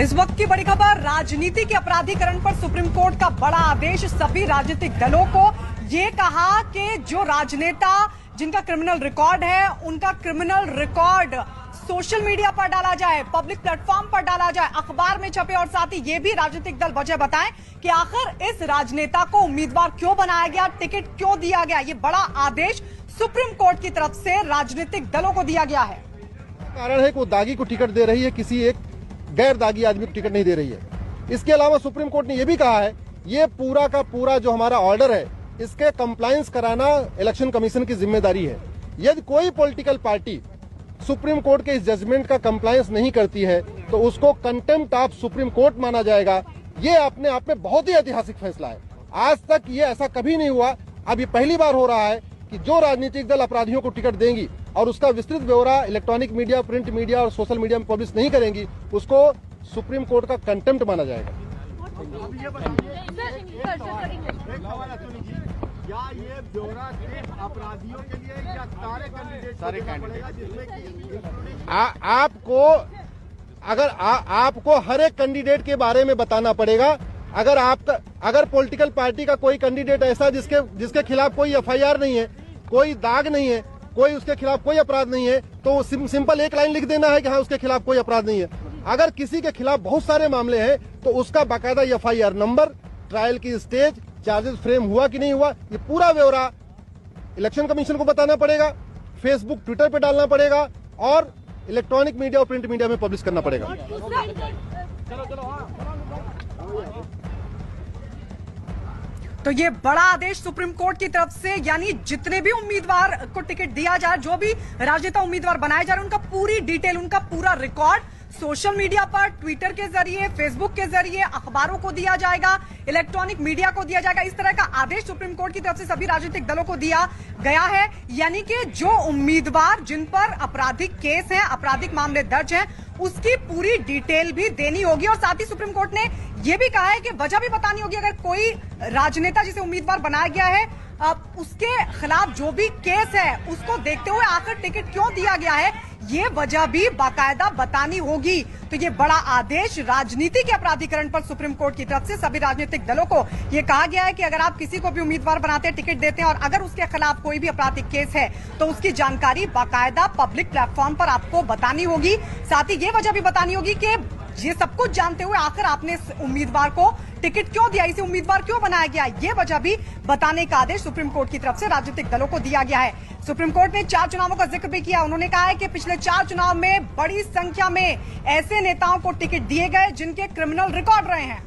इस वक्त की बड़ी खबर, राजनीति के अपराधीकरण पर सुप्रीम कोर्ट का बड़ा आदेश। सभी राजनीतिक दलों को ये कहा कि जो राजनेता जिनका क्रिमिनल रिकॉर्ड है, उनका क्रिमिनल रिकॉर्ड सोशल मीडिया पर डाला जाए, पब्लिक प्लेटफॉर्म पर डाला जाए, अखबार में छपे, और साथ ही ये भी राजनीतिक दल वजह बताएं कि आखिर इस राजनेता को उम्मीदवार क्यों बनाया गया, टिकट क्यों दिया गया। ये बड़ा आदेश सुप्रीम कोर्ट की तरफ से राजनीतिक दलों को दिया गया है। कारण है कि वो दागी को टिकट दे रही है, किसी एक गैर दागी आदमी को टिकट नहीं दे रही है। इसके अलावा सुप्रीम कोर्ट ने यह भी कहा है, ये पूरा का पूरा जो हमारा ऑर्डर है, इसके कंप्लायंस कराना इलेक्शन कमीशन की जिम्मेदारी है। यदि कोई पॉलिटिकल पार्टी सुप्रीम कोर्ट के इस जजमेंट का कंप्लायंस नहीं करती है तो उसको कंटेम्प्ट ऑफ सुप्रीम कोर्ट माना जाएगा। ये अपने आप में बहुत ही ऐतिहासिक फैसला है। आज तक ये ऐसा कभी नहीं हुआ। अब ये पहली बार हो रहा है कि जो राजनीतिक दल अपराधियों को टिकट देंगी और उसका विस्तृत ब्यौरा इलेक्ट्रॉनिक मीडिया, प्रिंट मीडिया और सोशल मीडिया में पब्लिश नहीं करेंगी, उसको सुप्रीम कोर्ट का कंटेम्प्ट माना जाएगा। क्या ये ब्यौरा सिर्फ अपराधियों के लिए या सारे कैंडिडेट आपको अगर आपको हर एक कैंडिडेट के बारे में बताना पड़ेगा। अगर पॉलिटिकल पार्टी का कोई कैंडिडेट ऐसा जिसके खिलाफ कोई एफआईआर नहीं है, कोई दाग नहीं है, कोई उसके खिलाफ कोई अपराध नहीं है, तो सिंपल एक लाइन लिख देना है कि हाँ उसके खिलाफ कोई अपराध नहीं है। अगर किसी के खिलाफ बहुत सारे मामले हैं तो उसका बाकायदा एफआईआर नंबर, ट्रायल की स्टेज, चार्जेस फ्रेम हुआ कि नहीं हुआ, ये पूरा ब्यौरा इलेक्शन कमीशन को बताना पड़ेगा, फेसबुक, ट्विटर पे डालना पड़ेगा और इलेक्ट्रॉनिक मीडिया और प्रिंट मीडिया में पब्लिश करना पड़ेगा। तो ये बड़ा आदेश सुप्रीम कोर्ट की तरफ से, यानी जितने भी उम्मीदवार को टिकट दिया जाए, जो भी राजनेता उम्मीदवार बनाए जा रहे हैं, उनका पूरी डिटेल, उनका पूरा रिकॉर्ड सोशल मीडिया पर, ट्विटर के जरिए, फेसबुक के जरिए, अखबारों को दिया जाएगा, इलेक्ट्रॉनिक मीडिया को दिया जाएगा। इस तरह का आदेश सुप्रीम कोर्ट की तरफ से सभी राजनीतिक दलों को दिया गया है। यानी कि जो उम्मीदवार जिन पर आपराधिक केस हैं, आपराधिक मामले दर्ज हैं, उसकी पूरी डिटेल भी देनी होगी। और साथ ही सुप्रीम कोर्ट ने यह भी कहा है कि वजह भी बतानी होगी। अगर कोई राजनेता जिसे उम्मीदवार बनाया गया है, उसके खिलाफ जो भी केस है, उसको देखते हुए आखिर टिकट क्यों दिया गया है, ये वजह भी बाकायदा बतानी होगी। तो ये बड़ा आदेश राजनीति के अपराधीकरण पर सुप्रीम कोर्ट की तरफ से सभी राजनीतिक दलों को ये कहा गया है कि अगर आप किसी को भी उम्मीदवार बनाते हैं, टिकट देते हैं, और अगर उसके खिलाफ कोई भी आपराधिक केस है तो उसकी जानकारी बाकायदा पब्लिक प्लेटफॉर्म पर आपको बतानी होगी। साथ ही ये वजह भी बतानी होगी कि ये सब कुछ जानते हुए आखिर आपने इस उम्मीदवार को टिकट क्यों दिया, इसे उम्मीदवार क्यों बनाया गया, ये वजह भी बताने का आदेश सुप्रीम कोर्ट की तरफ से राजनीतिक दलों को दिया गया है। सुप्रीम कोर्ट ने 4 चुनावों का जिक्र भी किया। उन्होंने कहा है कि पिछले 4 चुनाव में बड़ी संख्या में ऐसे नेताओं को टिकट दिए गए जिनके क्रिमिनल रिकॉर्ड रहे हैं।